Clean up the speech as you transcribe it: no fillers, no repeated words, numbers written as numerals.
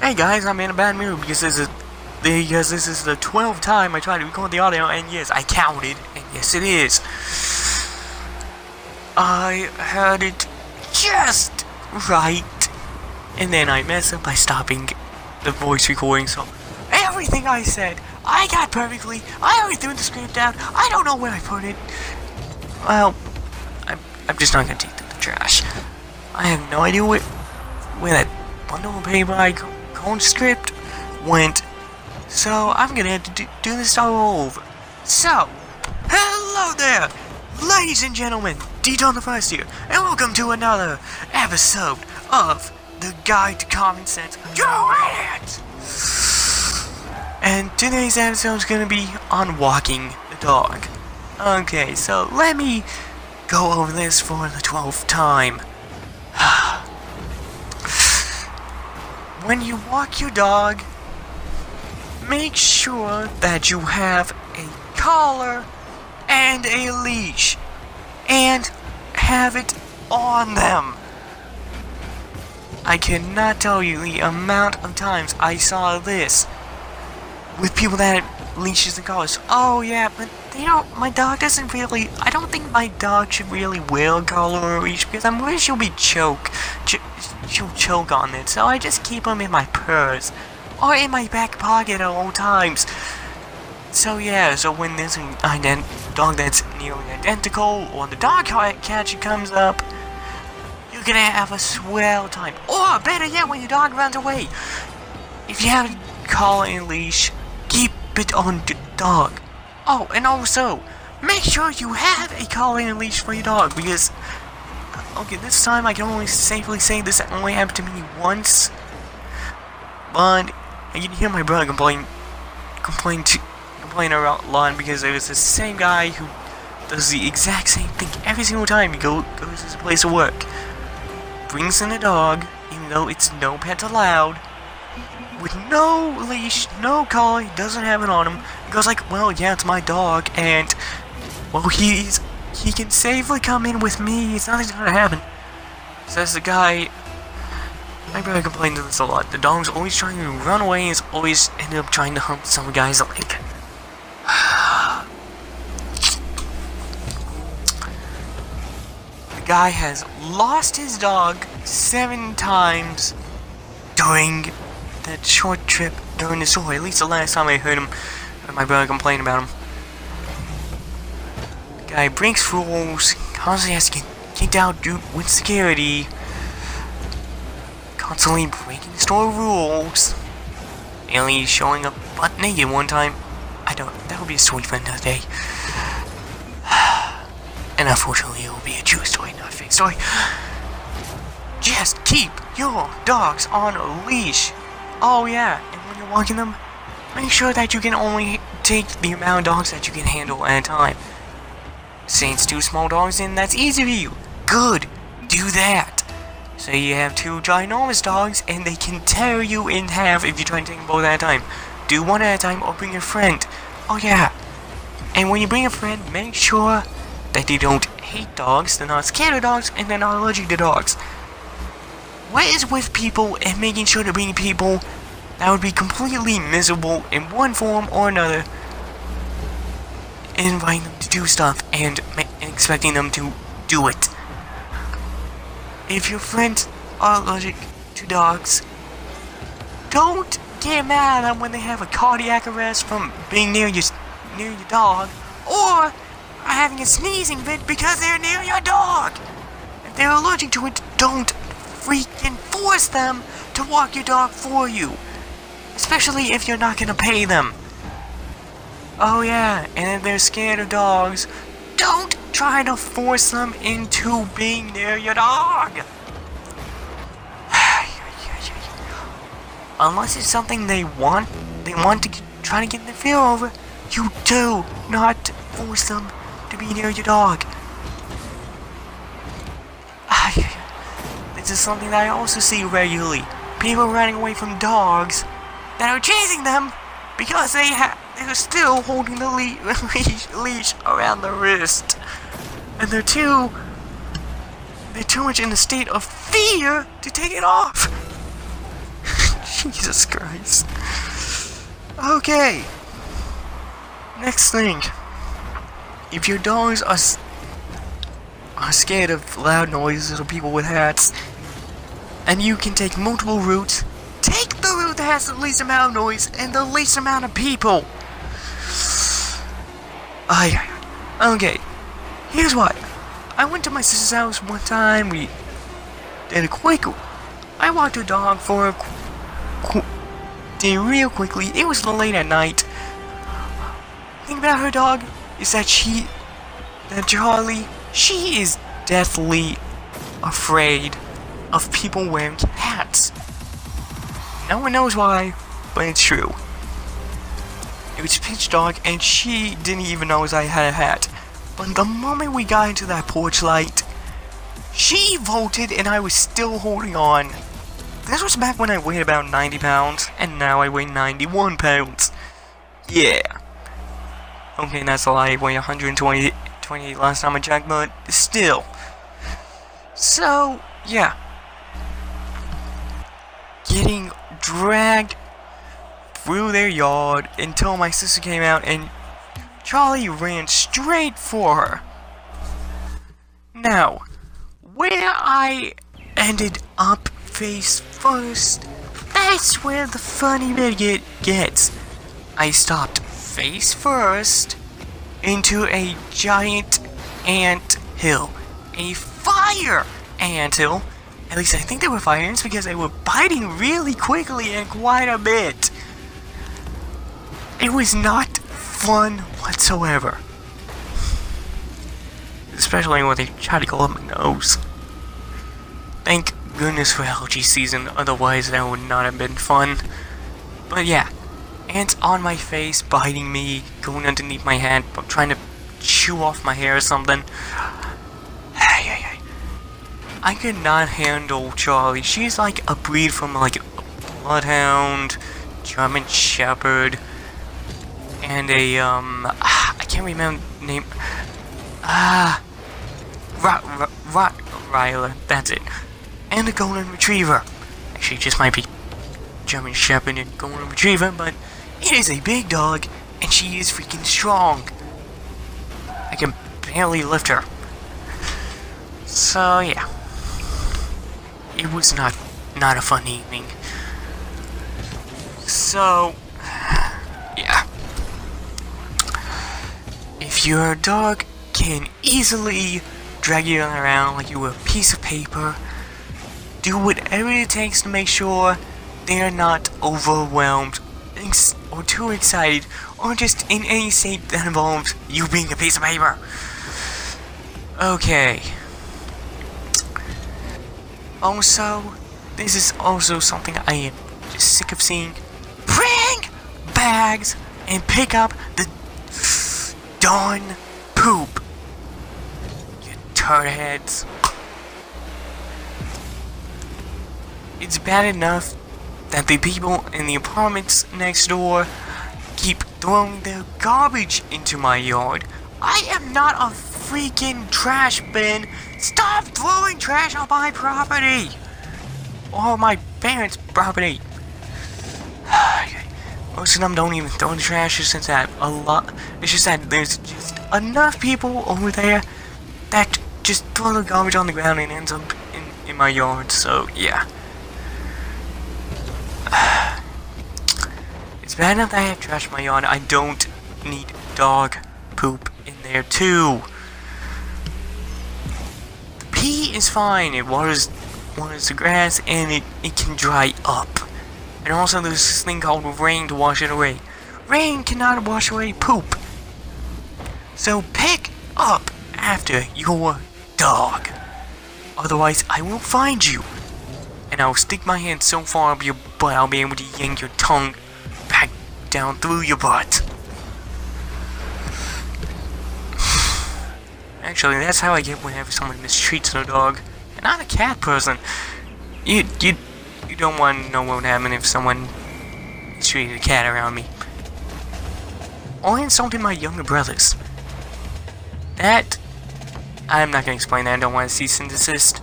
Hey guys, I'm in a bad mood because this is the 12th time I tried to record the audio, and yes, I counted, and yes it is. I had it just right, and then I messed up by stopping the voice recording, so everything I said, I got perfectly. I already threw the script out. I don't know where I put it. Well, I'm just not gonna take it to the trash. I have no idea where that bundle of paper I called script went, so I'm gonna have to do this all over. So, hello there, ladies and gentlemen, D-Ton the First here, and welcome to another episode of The Guide to Common Sense. You idiots! And today's episode is gonna be on walking the dog. Okay, so let me go over this for the 12th time. When you walk your dog, make sure that you have a collar and a leash, and have it on them. I cannot tell you the amount of times I saw this with people that had leashes and collars. Oh yeah, but my dog doesn't really, I don't think my dog should really wear a collar or a leash because I'm worried she'll choke on it, so I just keep them in my purse or in my back pocket at all times. So yeah, so when there's a dog that's nearly identical, or the dog catcher comes up, you're gonna have a swell time. Or better yet, when your dog runs away, if you have a collar and leash, keep it on the dog. Oh, and also, make sure you have a collar and leash for your dog, because okay, this time I can only safely say this only happened to me once, but I can hear my brother complain a lot because it was the same guy who does the exact same thing every single time he goes to his place of work. Brings in a dog, even though it's no pets allowed, with no leash, no collar, he doesn't have it on him. He goes like, well, yeah, it's my dog, and well, he can safely come in with me. It's nothing's gonna happen. Says the guy. My brother complains of this a lot. The dog's always trying to run away and is always ended up trying to hump some guy's leg. The guy has lost his dog 7 times during that short trip during the store. At least the last time I heard my brother complain about him. Guy breaks rules, constantly has to get kicked out with security, constantly breaking store rules, nearly showing up butt naked one time. That would be a story for another day. And unfortunately, it will be a true story, not a fake story. Just keep your dogs on a leash. Oh yeah, and when you're walking them, make sure that you can only take the amount of dogs that you can handle at a time. Say it's 2 small dogs in, that's easy for you. Good, do that. So you have 2 ginormous dogs and they can tear you in half if you try to take them both at a time. Do one at a time or bring a friend. Oh yeah. And when you bring a friend, make sure that they don't hate dogs, they're not scared of dogs, and they're not allergic to dogs. What is with people and making sure to bring people that would be completely miserable in one form or another, inviting them to do stuff and expecting them to do it? If your friends are allergic to dogs, don't get mad at them when they have a cardiac arrest from being near your dog, or are having a sneezing fit because they're near your dog. If they're allergic to it, don't freaking force them to walk your dog for you, especially if you're not gonna pay them. Oh yeah, and if they're scared of dogs, don't try to force them into being near your dog. Unless it's something they want to try to get their fear over, you do not force them to be near your dog. This is something that I also see regularly. People running away from dogs that are chasing them because they're still holding the leash around the wrist, and they're too much in a state of fear to take it off. Jesus Christ. Okay. Next thing. If your dogs are scared of loud noises or people with hats, and you can take multiple routes, take the route that has the least amount of noise and the least amount of people. Okay. Here's why. I went to my sister's house one time. We did a quick. I walked her dog for a day real quickly. It was late at night. The thing about her dog is that Charlie, she is deathly afraid of people wearing hats. No one knows why, but it's true. It was pitch dark and she didn't even know I had a hat. But the moment we got into that porch light, she bolted and I was still holding on. This was back when I weighed about 90 pounds, and now I weigh 91 pounds. Yeah. Okay, that's a lie. I weighed 128 last time I checked, but still. So, yeah. Getting dragged through their yard until my sister came out and Charlie ran straight for her. Now, where I ended up face first, that's where the funny bit gets. I stopped face first into a giant ant hill. A fire ant hill. At least I think they were fire ants because they were biting really quickly and quite a bit. It was not fun whatsoever. Especially when they tried to go up my nose. Thank goodness for algae season, otherwise that would not have been fun. But yeah, ants on my face, biting me, going underneath my head, trying to chew off my hair or something. I could not handle Charlie. She's like a breed from like a bloodhound, German Shepherd, and a I can't remember the name. Rottweiler, that's it. And a golden retriever. Actually, it just might be German Shepherd and golden retriever, but it is a big dog, and she is freaking strong. I can barely lift her. So yeah, it was not a fun evening. So yeah, if your dog can easily drag you around like you were a piece of paper, do whatever it takes to make sure they are not overwhelmed or too excited or just in any state that involves you being a piece of paper. Okay. Also, this is also something I am just sick of seeing. Bring bags and pick up the darn poop. You turd heads. It's bad enough that the people in the apartments next door keep throwing their garbage into my yard. I am not a freaking trash bin. Stop throwing trash on my property! Or my parents' property. Most of them don't even throw the trash, it's just that it's just that there's just enough people over there that just throw the garbage on the ground and ends up in my yard, so yeah. It's bad enough that I have trash in my yard. I don't need dog poop in there too. The pee is fine. It waters the grass and it can dry up. And also there's this thing called rain to wash it away. Rain cannot wash away poop. So pick up after your dog. Otherwise I will find you. And I'll stick my hand so far up your butt I'll be able to yank your tongue back down through your butt. Actually, that's how I get whenever someone mistreats their dog. And I'm a cat person. You don't want to know what would happen if someone mistreated a cat around me. Or insulted my younger brothers. That, I'm not going to explain that, I don't want to cease and desist.